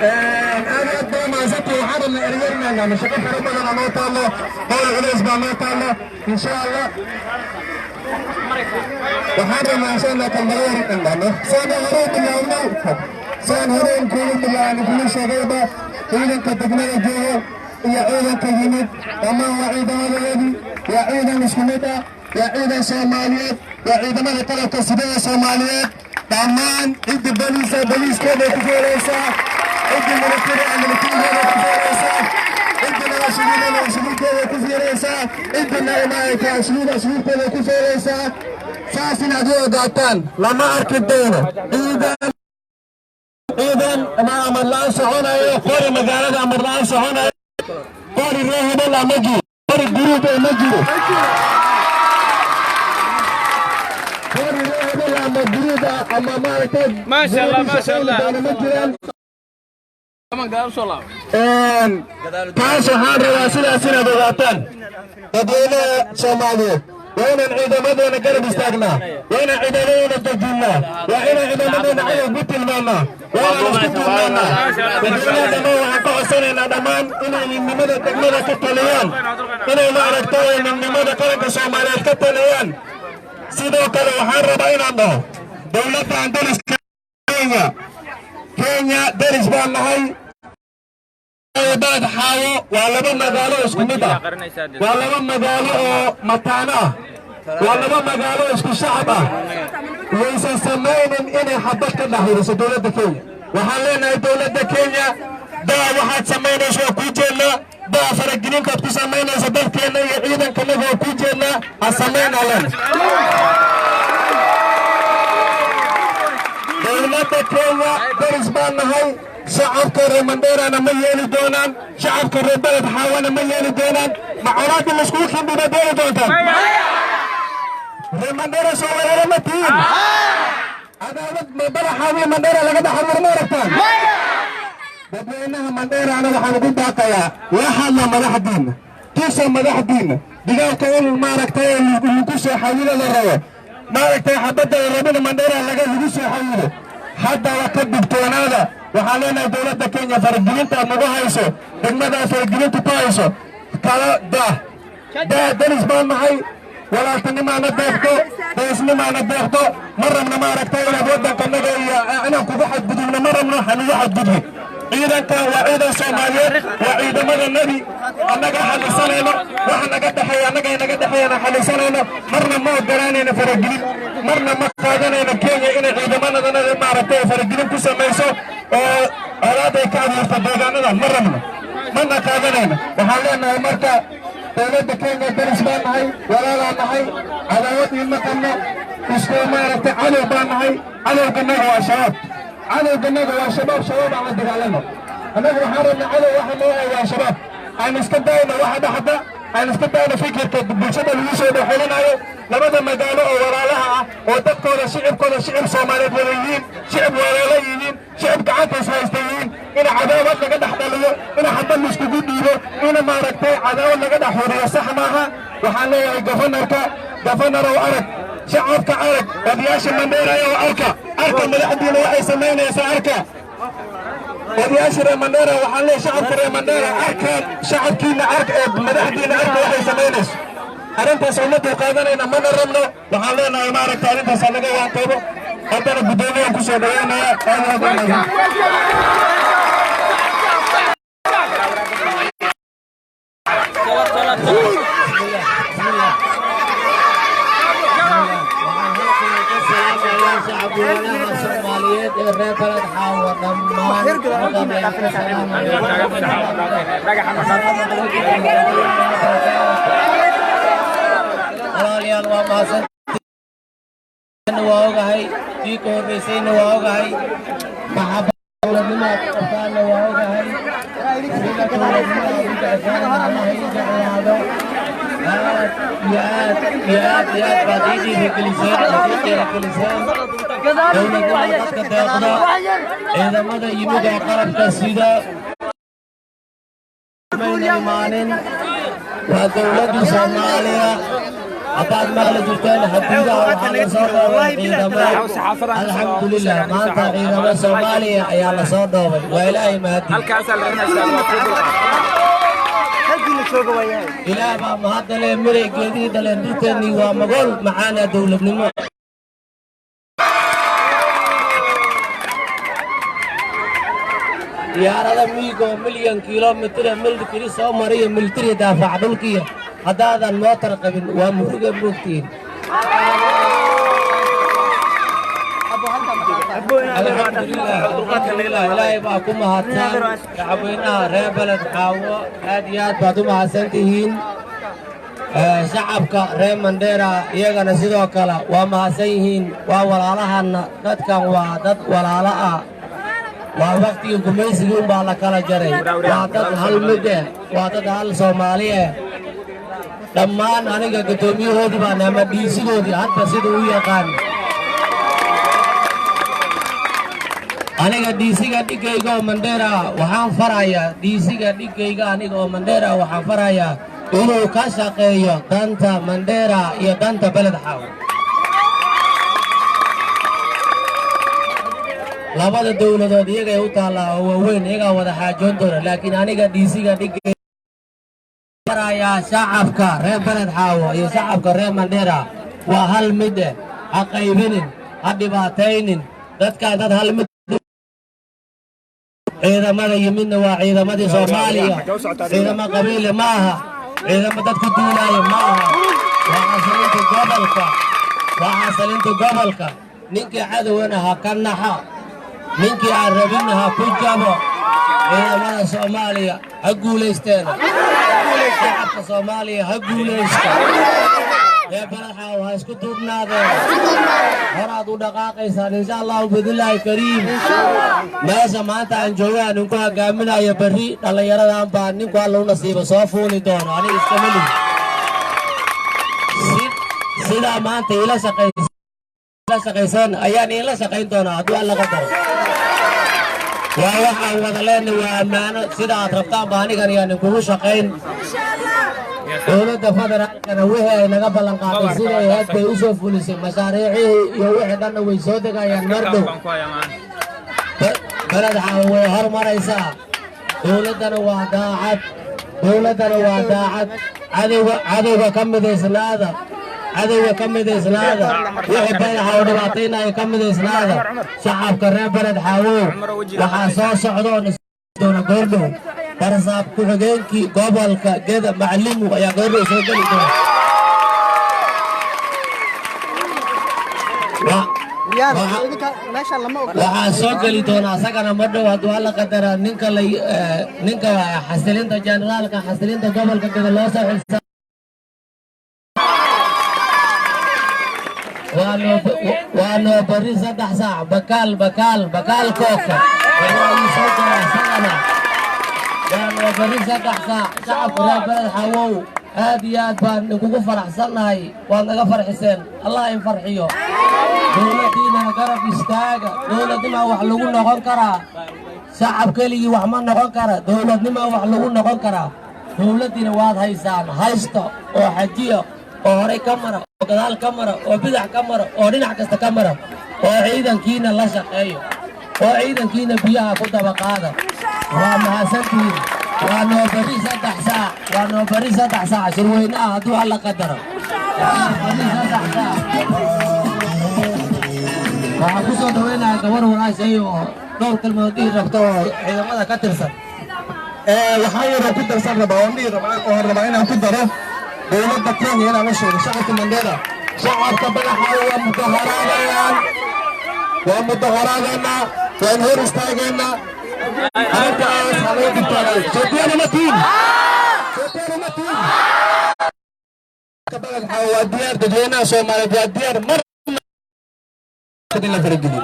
أنا قد ما زدت وحاضر لأريرنا يعني شكل ربنا ما تعالى قول الأسبوع ما تعالى إن شاء الله وحاضر ما شاء الله كمبير عندنا سنة هرب اليوم سنة هرب كل يعني كل شبابه إذا كتكنولوجيا يعيدا كيمت وما وعيدا ولدي يعيدا مسلمتا يعيدا سوماليات يعيدا ما يطلق السبيل سوماليات دمان إد بليس كده كفيريسا إد الملكية كفيريسا إد الأشهر كده كفيريسا إد النعمة أشهر كده كفيريسا ساسنا دو داتان لما أركب دينا إذن ما أمر الله سعونا قولي مقالة أمر الله سعونا قولي الرهب الله مجي قولي الجروب المجي قولي الرهب الله مجرود أما ما يتد ما شاء الله ما شاء الله كما قال صلاة كاسو حار واسنا سنة دوغاتان تدينا سوماليا وين العيدة مدينة قرب استاقنا وين العيدة مدينة تجينا وين العيدة مدينة عيد بيت المانا وين مسكت المانا تدينا دمو وحقا سنة دمان إنا من مدى تقمينة كتاليان إنا ما عرفتوين من مدى قرق سوماليات كتاليان سيدو كلا وحار ربعين عنده دولة عندنا كينيا درس بالنهاي بلد حاو والله ما قالوا اسكو مدى والله ما قالوا متانا والله ما قالوا اسكو شعبه ليس سمين اني حبك النهيرس دولة كينيا وحلينا دولة كينيا دا واحد سمينا شو كوجينا دا فرقنين كتو سمينا سبب كينا يعيدا كنا كوجينا اسمينا لنا دولة كينيا درس بالنهاي شعبك الرمندير أنا مليان دونان شعبك الربلد حاوانا مليان دونان معارات المسكوك هم بدأوا دونان الرمندير سوى رمتين هذا ولد بلا حاوي مندير لقد حمر ماركتان بدأناها مندير أنا لحمدين باقيا وحنا مدح الدين كيسا مدح الدين دقاء كون الماركتين اللي كيسا حاوينا للروا ماركتين حبدا الربنا مندير لقد كيسا حاوينا حتى وقد دكتونا وحالنا دولة كينيا فرقلينتا مغوهايسو دقمدا فرقلينتا تايسو كالا دا دنس بان معي ولا تنمانا دافتو دنسنمانا دافتو مرة من ماركتا إلى بودا كنغا أنا كبحت بدون مرة من حنوحت بدون إذا كان وعيدا سوماليات وعيدا من النبي أنك حلسانينا وحنا قد حيانا حلسانينا مرنا ما قرانينا فرقلين مرنا ما قادنينا كينيا إنا عيدا من النبي ماركتا فرقلين كساميسو أراد يكاد يفتدوغانا مرنا قادنينا وحالينا مركا دولة كينيا درس بان معي ولا لا معي عداوتي المقامنا اسكو ماركتا علو بان معي علو قناغ وشباب علو قناغ وشباب شباب على دقالنا أنا وحارنا علو واحد موعي وشباب أنا اسكداينا واحد حدا أنا اسكداينا فكرة بالشباب اللي يسودوا حولنا لماذا ما قالوا وراءها ودكتور شعب صوماليات وليين شعب وليين شعب قعدت سايستين إن عداوة لقد حدلوا إن حتى مش تقولوا إن ما ركتي عداوة لقد حوري صح معها وحنا جفنر وأرك شعبك أرك ودياش المنديرة يا أركا ملحدين وحي سمينا يا أركا ودياش المنديرة وحنا شعبك المنديرة أركا شعبكينا أرك ملحدين أركا وحي سمينا أنت سولت قادنا من الرمل وحالنا إمارة أنت سلقة وانتبه أنت بدوني أنكسر دينا walaalayaal waa mahadsantihiin waa ogahay tii ka horreysayna waa ogahay maxabadnimada qabtaana waa ogahay sida dowladnimada ugu jeceshaana allaha ii jeclaado aad iyo aad iyo aad iyo aad baad ii dhiirigeliseen dowladnimada dadka deeqda ciidamada yimid oo qalabka sida mayna imaanin waa dowladda Soomaaliya haddaad maqli jirteen xadiidaha waxaa la soo dhoobay ciidamada alxamdulilah maanta ciidamada soomaaliya ayaa la soo dhoobay waa ilaahay mahadi ilaah baa mahadale miray geedihii dhaleen dhulkeennii waa magool macaana dowladnimo diyaarada miigo milyan kilomitr milkiri soo mariyo militari daafac dhulkiya haddaadan mootar qabin waa muruga moogtiin alxamdulilah ilaahay baa ku mahadsan shacabweynaha reer beled xaawo aad iyo aad baad u mahadsan tihiin shacabka reer mandheera iyagana sidoo kale waa mahadsan yihiin waa walaalahana dadkan waa dad walaalo ah waa waktigii gumaysigii unbaa la kala jaray waa dad hal mid eh waa dad hal soomaali eh dhammaan aniga guddoomiyahoodii baan ama dhiisigoodii hadba sida u yaqaan aniga dhiisiga dhigayga oo mandheera waxaan farayaa dhiisiga dhigayga aniga oo mandheera waxaan farayaa inuu ka shaqeeyo danta mandheera iyo danta beled xaawo labada dowladood iyagay u taallaa oo waaweyn iyagaa wada xaajoon doona laakiin aniga dhiisiga dhigay farayaa shacabka reer beled xaawo iyo shacabka reer mandheera waa hal mid eh ha qaybinin ha dhibaataynin dadkaan dad hal mid ciidamada yimidna waa ciidamadii soomaaliya ciidamo qabiile ma aha ciidamo dadku duulaaya ma aha waa xasilinta gobolka ninkii cadowna ha ka naxa ninkii aan rabinna ha ku jabo ciidamada soomaaliya ha guulaysteena shacabka soomaaliya ha guulaysta reer beled xaawo ha isku duubnaadeen horaad u dhaqaaqaysaan insha allahu bidillaahi kariim meesha maanta aan joogaa ninku hogaaminayo berri dhallinyaradan baa ninku alla u nasiibo soo fuuli doono aniga iskama lihi sidaa maanta ila shaqaysaan ayaan iila shaqayn doonaa hadduu alla qadaro waa waxaan wada leenna waa ammaano sida aad rabtaan ba anigan yaa ninkugu shaqayn dowladda federaalkana wixii ay naga ballan qaaday siday aad bay u soo fulisay mashaariicihii iyo wixii dhanna way soo degayaan mar dhow beled xaawo way hormaraysaa dowladdana waa daacad cadowga ka midaysnaada wixii beled xaawo dhibaataynaya ka midaysnaada shacabka reer beled xaawo waxaa soo socdoon doona goordhow barsaab ku-xigeenkii gobolka geda macalimu ayaa goordhow soo geli doona waxaa soo geli doona asagana ma dhow hadduu alla qadara ninka xasilinta generaalka xasilinta gobolka geda loo soo xilsa waa noo bari 3 saac bakaal kooka soo gala asagana waa noo bari 3 saac shacabka reer beled xaawow aad iyo aad baan ninkugu faraxsannahay waad naga farxiseen allah in farxiyo dowladdiinana garab istaaga dowladnimaa wax lagu noqon karaa shacab keligii wax ma noqon kara dowladnimaa wax lagu noqon karaa dowladdiina waad haysaan haysta oo xajiya oo horay ka mara oo gadaal ka mara oo bidax ka mara oo dhinac kasta ka mara oo ciidankiina la shaqeeyo oo ciidankiina biyaha ku daba qaada waa mahadsantihiin waa noo bari 3 saac shirweynaha hadduu alla qadaro waxaan ku soo dhaweynayaa gabar walaashay oo dhowr kalmood dhihi rabto oo ciidamada ka tirsan waxaan yaroo ku darsan rabaa oo rabaa inaan ku daro dowladda Kenya inaan la sheego shacabka mandheera shacabka beled xaawo waa mudaharaadeenna waan hor istaageenna arrintaas haloo digtaaday soobiyana ma tihin beled xaawo waa diyaar dadweynaha soomaaliyeed waa diyaar mar in la farageliyo